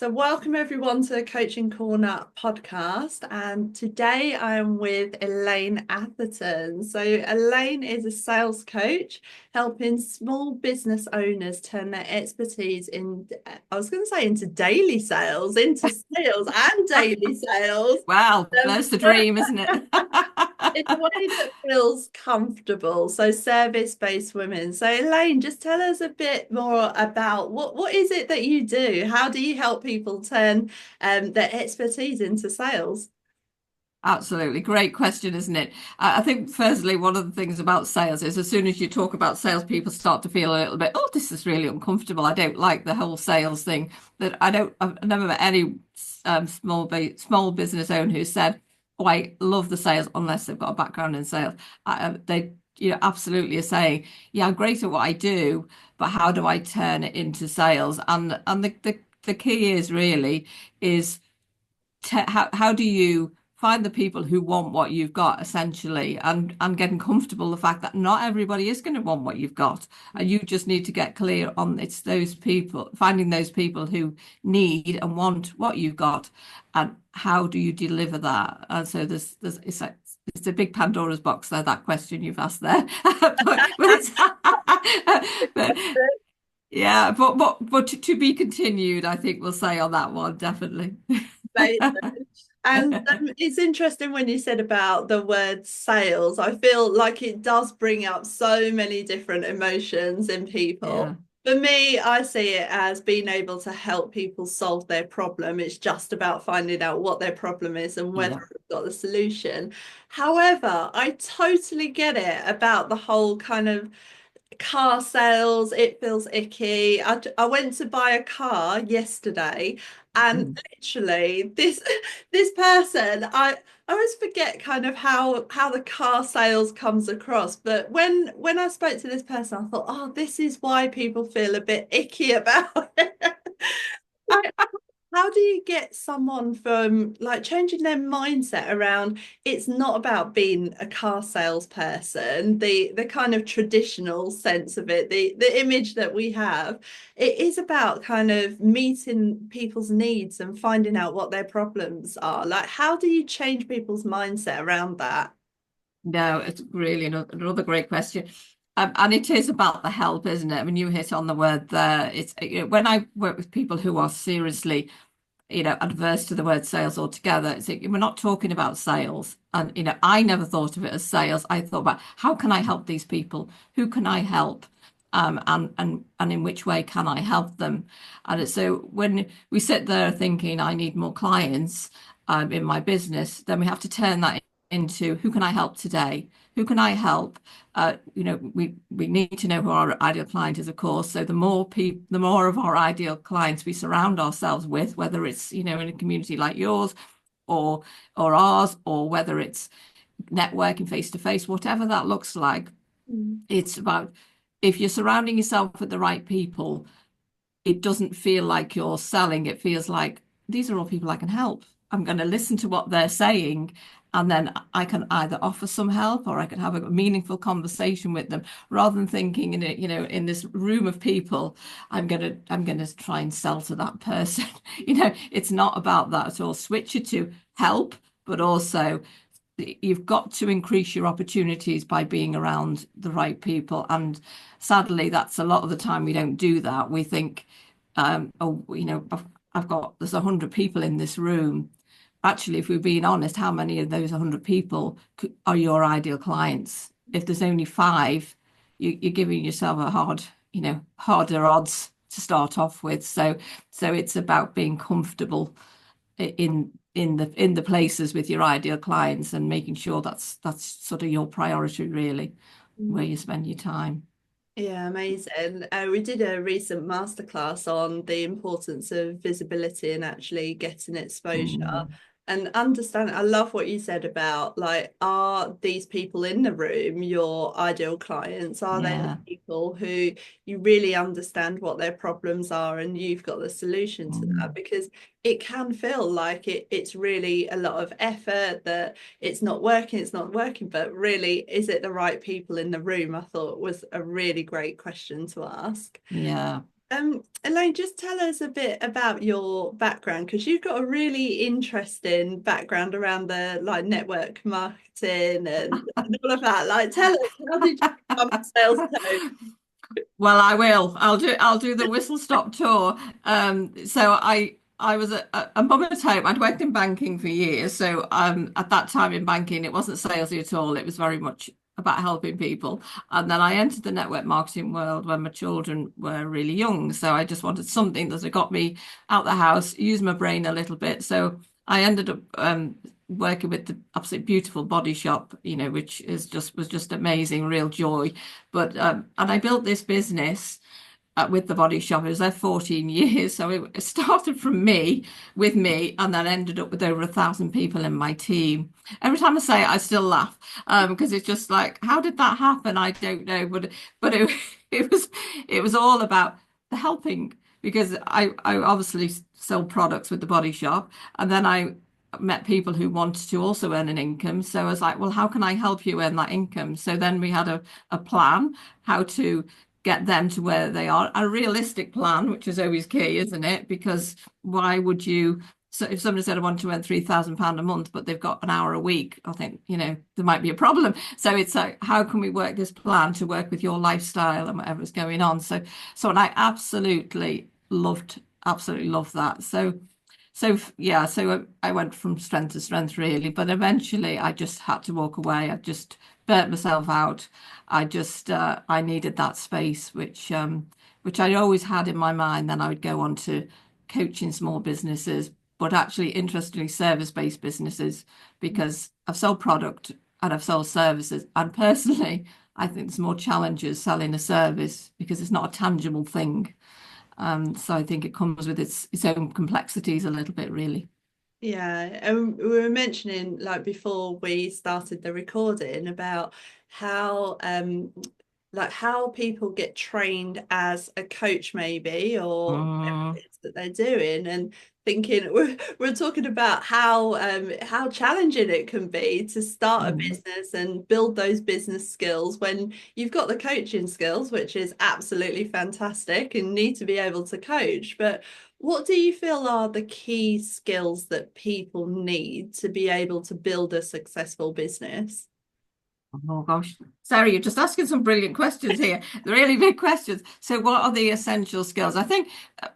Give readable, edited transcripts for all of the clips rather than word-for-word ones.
So, welcome everyone to the Coaching Corner podcast. And today I am with Elaine Atherton. So, Elaine is a sales coach helping small business owners turn their expertise I was going to say into daily sales, into sales and daily sales. Wow, that's the dream, isn't it? In a way that feels comfortable. So service-based women. So Elaine, just tell us a bit more about what is it that you do? How do you help people turn their expertise into sales? Absolutely. Great question, isn't it? I think, firstly, one of the things about sales is as soon as you talk about sales, people start to feel a little bit, oh, this is really uncomfortable. I don't like the whole sales thing. I've never met any small business owner who said, oh, I love the sales unless they've got a background in sales. They, absolutely are saying, yeah, I'm great at what I do, but how do I turn it into sales? And the key is really is how do you find the people who want what you've got essentially and getting comfortable the fact that not everybody is going to want what you've got, and you just need to get clear on it's those people, finding those people who need and want what you've got, and how do you deliver that. And so there's it's a big Pandora's box there, that question you've asked there. but it's but yeah, but to be continued, I think we'll say on that one, definitely. Amazing. And it's interesting when you said about the word sales. I feel like it does bring up so many different emotions in people. Yeah, For me, I see it as being able to help people solve their problem. It's just about finding out what their problem is and whether yeah, we've got the solution. However, I totally get it about the whole kind of car sales. It feels icky. I went to buy a car yesterday, and mm, literally this person, I always forget kind of how the car sales comes across, but when I spoke to this person, I thought, oh, this is why people feel a bit icky about it. How do you get someone from like changing their mindset around it's not about being a car salesperson, the kind of traditional sense of it, the image that we have, it is about kind of meeting people's needs and finding out what their problems are. Like, how do you change people's mindset around that? no, it's really another great question. And it is about the help, isn't it? I mean, you hit on the word there. It's, when I work with people who are seriously, adverse to the word sales altogether, we're not talking about sales. And, I never thought of it as sales. I thought about how can I help these people? Who can I help? And in which way can I help them? And so when we sit there thinking I need more clients in my business, then we have to turn that into who can I help today? Who can I help? We need to know who our ideal client is, of course. So the more of our ideal clients we surround ourselves with, whether it's in a community like yours, or ours, or whether it's networking face to face, whatever that looks like, Mm. it's about if you're surrounding yourself with the right people, it doesn't feel like you're selling. It feels like these are all people I can help. I'm going to listen to what they're saying, and then I can either offer some help or I can have a meaningful conversation with them, rather than thinking in this room of people, I'm going to try and sell to that person. It's not about that at all. Switch it to help, but also you've got to increase your opportunities by being around the right people. And sadly, that's a lot of the time we don't do that. We think, oh, I've got there's 100 people in this room. Actually, if we're being honest, how many of those 100 people are your ideal clients? If there's only five, you're giving yourself harder odds to start off with. So it's about being comfortable in the places with your ideal clients, and making sure that's sort of your priority, really, where you spend your time. Yeah, amazing. We did a recent masterclass on the importance of visibility and actually getting exposure Mm, and understand. I love what you said about like, are these people in the room your ideal clients? Are they the yeah. people who you really understand what their problems are and you've got the solution to that? Mm. Because it can feel like it's really a lot of effort that it's not working, but really, is it the right people in the room? I thought was a really great question to ask. Yeah. Elaine, just tell us a bit about your background because you've got a really interesting background around the like network marketing and all of that. Like, tell us, how did you become a sales coach? Well, I will. I'll do the whistle stop tour. So I was a mum at home. I'd worked in banking for years. So at that time in banking, it wasn't salesy at all. It was very much about helping people. And then I entered the network marketing world when my children were really young. So I just wanted something that had got me out the house, use my brain a little bit. So I ended up working with the absolutely beautiful body shop, which is just was just amazing, real joy. But and I built this business with the body shop. It was there 14 years. So it started from me, with me, and then ended up with over 1,000 people in my team. Every time I say it, I still laugh because it's just like, how did that happen? I don't know, but it was it was all about the helping because I obviously sell products with the body shop, and then I met people who wanted to also earn an income. So I was like, well, how can I help you earn that income? So then we had a plan how to get them to where they are, a realistic plan, which is always key, isn't it? Because why would you? So if somebody said I want to earn £3,000 a month, but they've got an hour a week, I think, there might be a problem. So it's like, how can we work this plan to work with your lifestyle and whatever's going on? So and I absolutely loved that. So yeah, so I went from strength to strength really, but eventually I just had to walk away. I just burnt myself out. I needed that space, which I always had in my mind. Then I would go on to coaching small businesses, but actually interestingly service-based businesses because I've sold product and I've sold services. And personally, I think there's more challenges selling a service because it's not a tangible thing. So I think it comes with its own complexities a little bit, really. Yeah, and we were mentioning like before we started the recording about how like how people get trained as a coach maybe or whatever Mm, it is that they're doing and thinking we're talking about how challenging it can be to start a mm. business and build those business skills when you've got the coaching skills, which is absolutely fantastic and need to be able to coach. But what do you feel are the key skills that people need to be able to build a successful business? Oh gosh, Sarah, you're just asking some brilliant questions here. They're really big questions. So, what are the essential skills? I think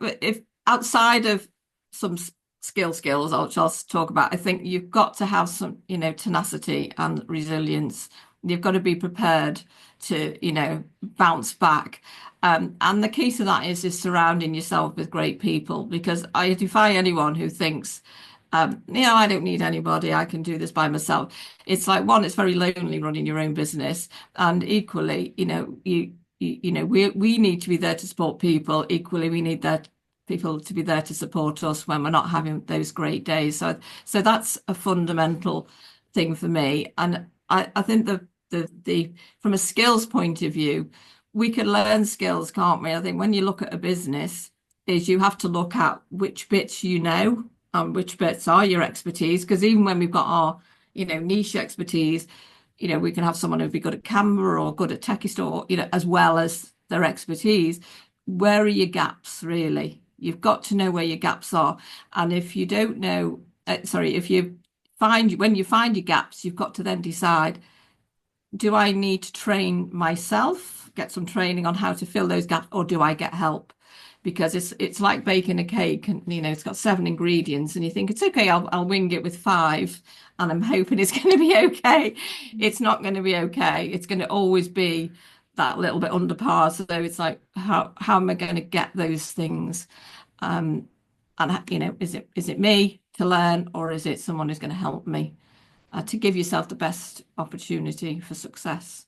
if outside of some skills, which I'll talk about, I think you've got to have some, tenacity and resilience. You've got to be prepared to, bounce back. And the key to that is surrounding yourself with great people because I defy anyone who thinks I don't need anybody. I can do this by myself. It's like one, it's very lonely running your own business, and equally, we need to be there to support people. Equally, we need that people to be there to support us when we're not having those great days. So that's a fundamental thing for me, and I think the from a skills point of view, we can learn skills, can't we? I think when you look at a business, is you have to look at which bits you know and which bits are your expertise. Because even when we've got our, niche expertise, we can have someone who'd be good at Canva or good at Text or, as well as their expertise. Where are your gaps, really? You've got to know where your gaps are. And if you don't know, if you when you find your gaps, you've got to then decide, do I need to train myself, get some training on how to fill those gaps, or do I get help? Because it's like baking a cake, and it's got 7 ingredients, and you think it's okay, I'll wing it with 5, and I'm hoping it's going to be okay. It's not going to be okay. It's going to always be that little bit under par. So it's like, how am I going to get those things? Um, and is it me to learn, or is it someone who's going to help me? To give yourself the best opportunity for success.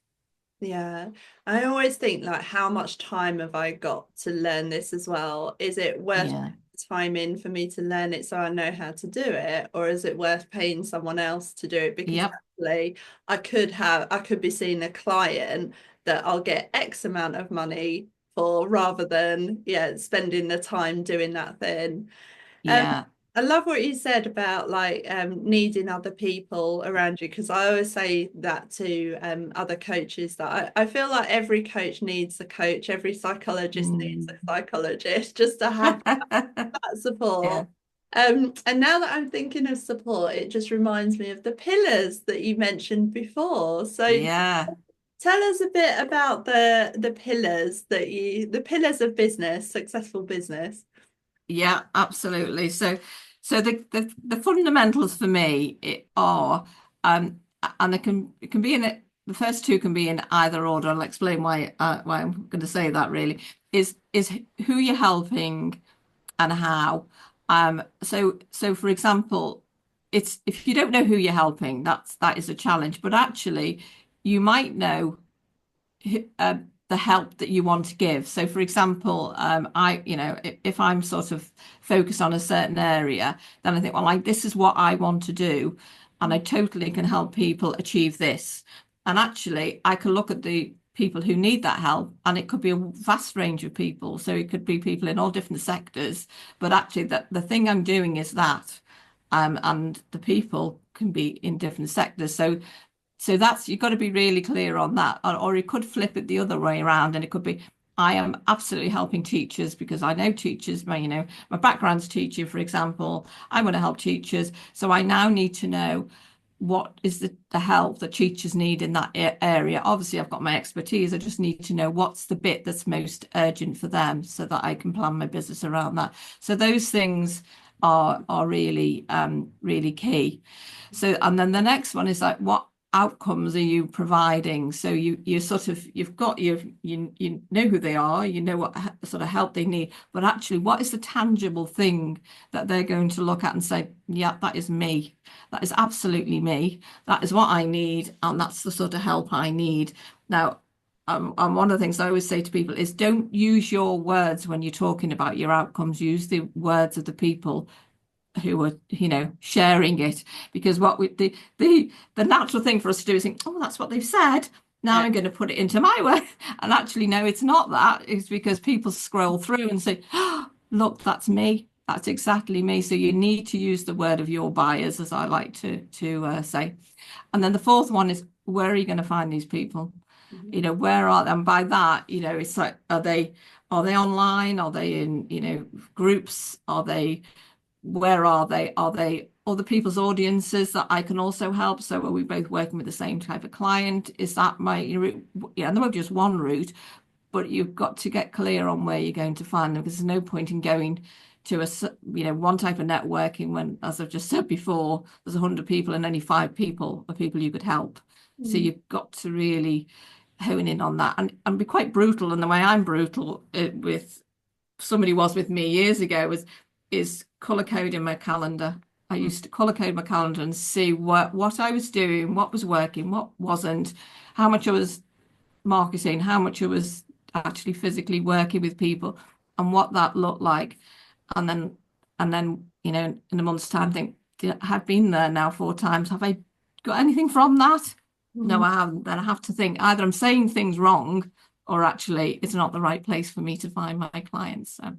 Yeah, I always think like how much time have I got to learn this as well? Is it worth Yeah. time in for me to learn it so I know how to do it, or is it worth paying someone else to do it? Because Yep. actually I could be seeing a client that I'll get X amount of money for rather than spending the time doing that thing. Um, Yeah. I love what you said about like needing other people around you, because I always say that to other coaches that I feel like every coach needs a coach, every psychologist needs Mm. a psychologist just to have that Yeah, support. And now that I'm thinking of support, it just reminds me of the pillars that you mentioned before. So yeah, tell us a bit about the pillars that the pillars of business, successful business. yeah, absolutely. So the fundamentals for me are, um, and it can be in it. The first two can be in either order. I'll explain why I'm going to say that. Really, is who you're helping and how. So for example, it's if you don't know who you're helping, that is a challenge. But actually, you might know uh, the help that you want to give. So, for example, if I'm sort of focused on a certain area, then I think, well, like this is what I want to do, and I totally can help people achieve this. And actually, I can look at the people who need that help, and it could be a vast range of people. So it could be people in all different sectors, but actually, the thing I'm doing is that. And the people can be in different sectors. So that's you've got to be really clear on that. Or you could flip it the other way around and it could be I am absolutely helping teachers because I know teachers, my background's teaching, for example. I want to help teachers. So I now need to know what is the help that teachers need in that area. Obviously, I've got my expertise. I just need to know what's the bit that's most urgent for them so that I can plan my business around that. So those things are really really key. So, and then the next one is like, what outcomes are you providing? So you sort of you've got you know who they are, you know what sort of help they need, but actually, what is the tangible thing that they're going to look at and say, yeah, that is me. That is absolutely me. That is what I need, and that's the sort of help I need. Now, and one of the things I always say to people is don't use your words when you're talking about your outcomes. Use the words of the people who are sharing it, because what we the natural thing for us to do is think, oh, that's what they've said, now Yeah. I'm going to put it into my way. And actually no, it's not that. It's because people scroll through and say, oh, look, that's me, that's exactly me. So you need to use the word of your buyers, as I like to say. And then the fourth one is, where are you going to find these people? Mhm. Where are they? And by that, it's like, are they online, are they in groups, are they where are they? Are they other people's audiences that I can also help? So are we both working with the same type of client? Is that my route? Yeah, and there won't be just one route, but you've got to get clear on where you're going to find them, because there's no point in going to one type of networking when, as I've just said before, there's 100 people and only 5 people are people you could help. So Mm. you've got to really hone in on that and be quite brutal. And the way I'm brutal with somebody was with me years ago is color coding my calendar. I used to color code my calendar and see what I was doing, what was working, what wasn't, how much I was marketing, how much I was actually physically working with people, and what that looked like. And then in a month's time, think, I've been there now 4 times. Have I got anything from that? No, Mm. I haven't. Then I have to think either I'm saying things wrong, or actually it's not the right place for me to find my clients. So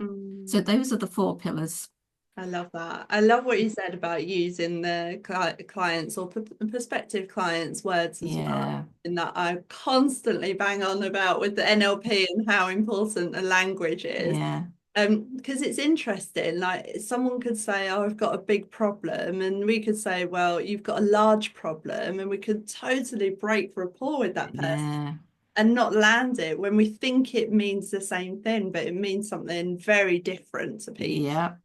Mm. those are the 4 pillars. I love that. I love what you said about using the clients or prospective clients' words as well. Yeah, And that I constantly bang on about with the NLP and how important the language is. yeah, Because it's interesting. Like someone could say, "Oh, I've got a big problem," and we could say, "Well, you've got a large problem," and we could totally break rapport with that person yeah, and not land it when we think it means the same thing, but it means something very different to people. yeah,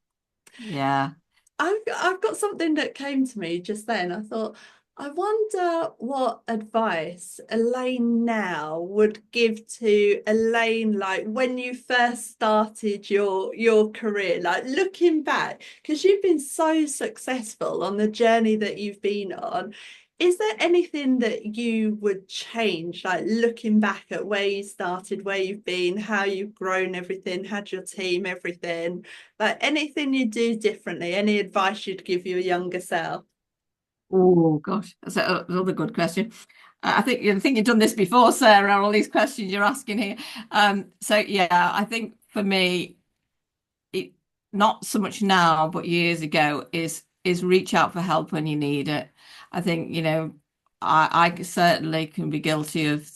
yeah. I've got something that came to me just then. I thought, I wonder what advice Elaine now would give to Elaine, like when you first started your career, like looking back, because you've been so successful on the journey that you've been on. Is there anything that you would change, like looking back at where you started, where you've been, how you've grown everything, had your team, everything? Like anything you do differently, any advice you'd give your younger self? Oh gosh, that's another good question. I think you've done this before, Sarah. All these questions you're asking here. So yeah, I think for me, it not so much now, but years ago, is reach out for help when you need it. I think, I certainly can be guilty of,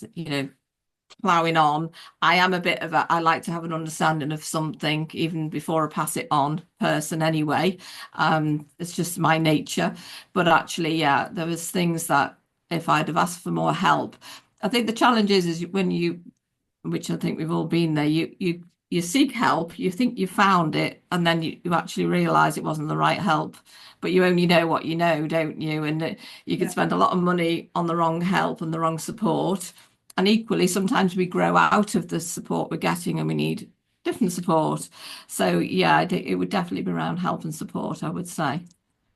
ploughing on. I am a bit of a, I like to have an understanding of something even before I pass it on person anyway. It's just my nature. But actually, yeah, there was things that if I'd have asked for more help, I think the challenge is when you, which I think we've all been there, you seek help, you think you found it, and then you actually realize it wasn't the right help. But you only know what you know, don't you? And you can Yeah. spend a lot of money on the wrong help and the wrong support. And equally, sometimes we grow out of the support we're getting and we need different support. So, yeah, it would definitely be around help and support, I would say.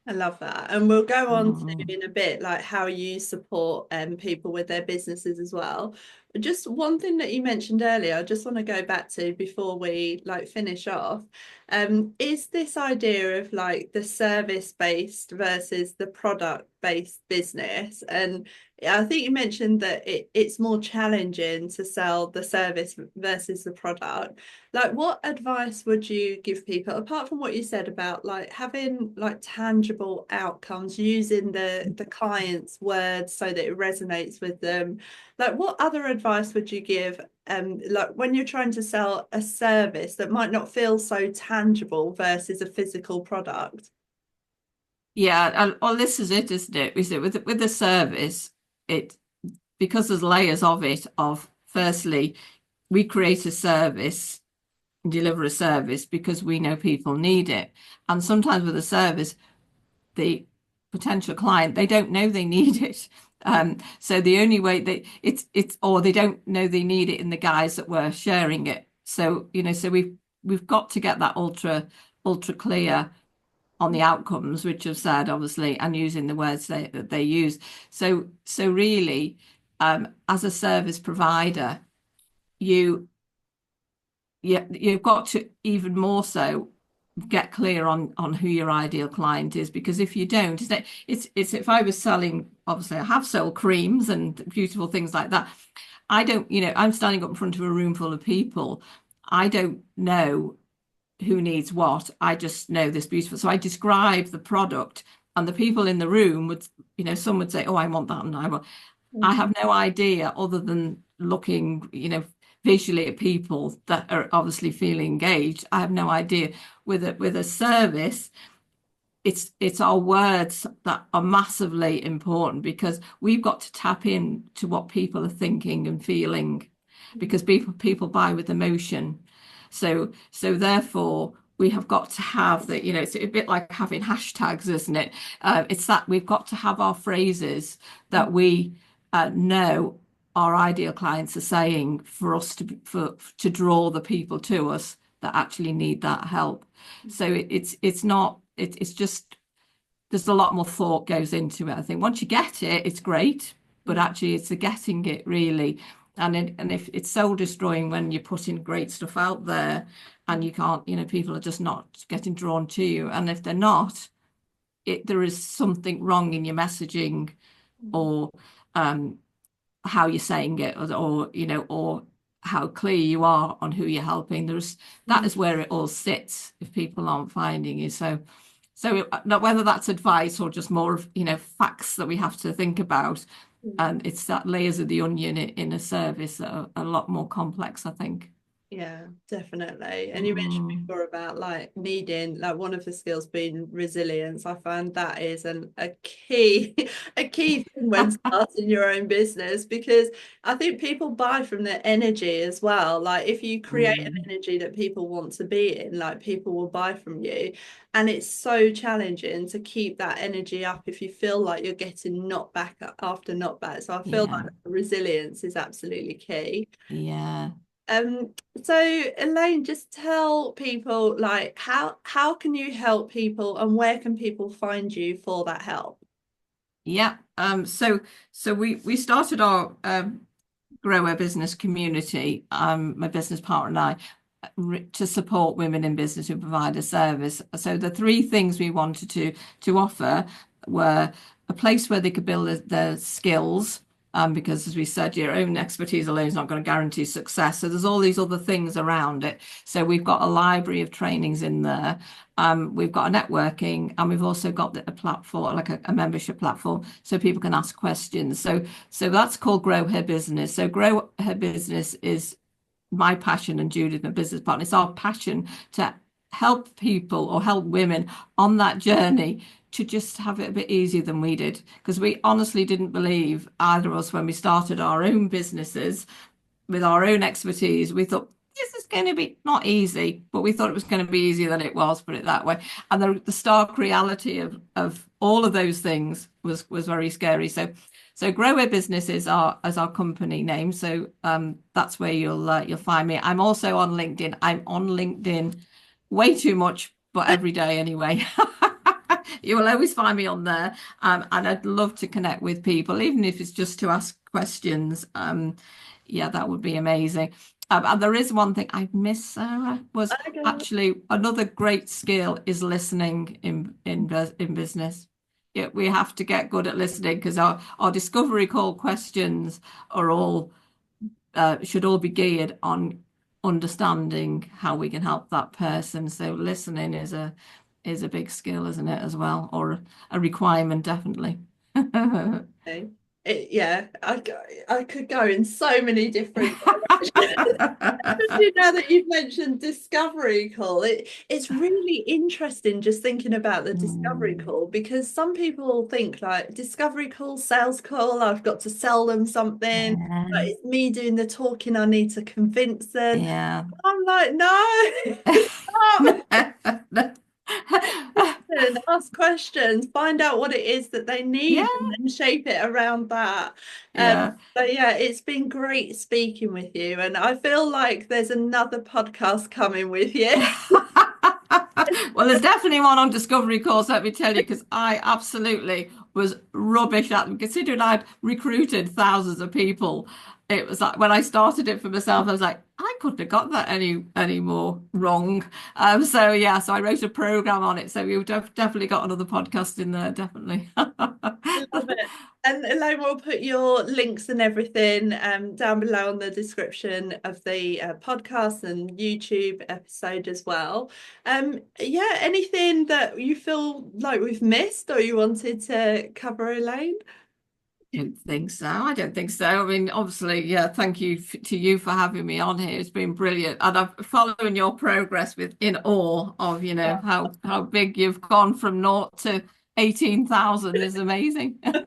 I love that. And we'll go on to Mm. in a bit like how you support people with their businesses as well. Just one thing that you mentioned earlier, I just want to go back to before we like finish off, is this idea of like the service-based versus the product-based business. And I think you mentioned that it's more challenging to sell the service versus the product. Like, what advice would you give people, apart from what you said about like having like tangible outcomes, using the client's words so that it resonates with them? Like, what other advice would you give, like when you're trying to sell a service that might not feel so tangible versus a physical product? Yeah, well, this is it, isn't it? Is it with the service, it because there's layers of it. Of firstly, we create a service and deliver a service because we know people need it, and sometimes with a service, the potential client they don't know they need it. So the only way it's or they don't know they need it in the guise that we're sharing it. So so we've got to get that ultra clear on the outcomes, which I've said, obviously, and using the words that they use. So really, as a service provider, you you've got to even more so get clear on who your ideal client is, because if you don't, it's if I was selling, obviously I have sold creams and beautiful things like that. I don't, I'm standing up in front of a room full of people. I don't know who needs what. I just know this beautiful. So I describe the product, and the people in the room would, some would say, "Oh, I want that," and I have no idea other than looking, visually at people that are obviously feeling engaged. I have no idea. With a service, it's our words that are massively important, because we've got to tap in to what people are thinking and feeling, because people buy with emotion. So therefore we have got to have that, it's a bit like having hashtags, isn't it? It's that we've got to have our phrases that we know our ideal clients are saying, for us to draw the people to us that actually need that help. So it's not it's just there's a lot more thought goes into it. I think once you get it, it's great, but actually it's the getting it really. And if it's soul destroying when you're putting great stuff out there and you can't, people are just not getting drawn to you. And if they're not, there is something wrong in your messaging, or how you're saying it, or how clear you are on who you're helping. That is where it all sits if people aren't finding you. So not whether that's advice or just more of, facts that we have to think about. And it's that layers of the onion in a service that are a lot more complex, I think. Yeah, definitely. And you mentioned Mm. before about like needing, like one of the skills being resilience. I find that is a key a key thing when starting your own business, because I think people buy from their energy as well. Like if you create an Mm. energy that people want to be in, like people will buy from you. And it's so challenging to keep that energy up if you feel like you're getting knocked back after knockback. So I feel Yeah, like resilience is absolutely key. yeah. Um, so Elaine, just tell people like how can you help people and where can people find you for that help? Yeah. So we started our grow a business community, my business partner and I, to support women in business who provide a service. So the three things we wanted to offer were a place where they could build their skills, because as we said, your own expertise alone is not going to guarantee success. So there's all these other things around it. So we've got a library of trainings in there. We've got a networking, and we've also got a platform, like a membership platform, so people can ask questions. So that's called Grow Her Business. So Grow Her Business is my passion, and Judith, my business partner. It's our passion to help people or help women on that journey to just have it a bit easier than we did. Because we honestly didn't believe, either of us, when we started our own businesses with our own expertise, we thought this is going to be not easy, but we thought it was going to be easier than it was, put it that way. And the stark reality of all of those things was very scary. So Grow a Business is our company name. So that's where you'll find me. I'm also on LinkedIn. I'm on LinkedIn way too much, but every day anyway. You will always find me on there. And I'd love to connect with people, even if it's just to ask questions. Yeah, that would be amazing. And there is one thing I miss, Sarah, was Okay. actually another great skill is listening in business. Yeah, we have to get good at listening, because our discovery call questions are all should all be geared on understanding how we can help that person. So listening is a big skill, isn't it, as well, or a requirement, definitely. Yeah, I could go in so many different directions. Especially now that you've mentioned discovery call, it's really interesting just thinking about the discovery Mm, call, because some people think like discovery call, sales call, I've got to sell them something, like yeah, it's me doing the talking, I need to convince them. yeah. I'm like, no, stop. Listen, ask questions, find out what it is that they Yeah, need, and then shape it around that. yeah. So yeah, it's been great speaking with you, and I feel like there's another podcast coming with you. Well, there's definitely one on Discovery course, let me tell you, because I absolutely was rubbish at them. Considering I'd recruited thousands of people, it was like when I started it for myself, I was like, I couldn't have got that any more wrong. So yeah, so I wrote a program on it. So you've definitely got another podcast in there, definitely. Love it. And Elaine will put your links and everything down below on the description of the podcast and YouTube episode as well. Yeah, anything that you feel like we've missed or you wanted to cover, Elaine? Don't think so. I don't think so. I mean, obviously, yeah, thank you to you for having me on here. It's been brilliant. And I'm following your progress with in awe of, how big you've gone from naught to 18,000 is amazing. Brilliant.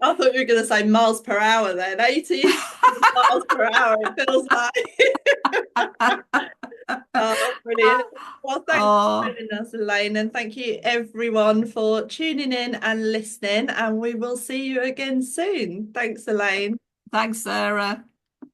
I thought you were going to say miles per hour then. 18 miles per hour, it feels like. Oh, brilliant. Well, thanks for Oh, joining us, Elaine, and thank you everyone for tuning in and listening. And we will see you again soon. Thanks, Elaine. thanks, Sarah.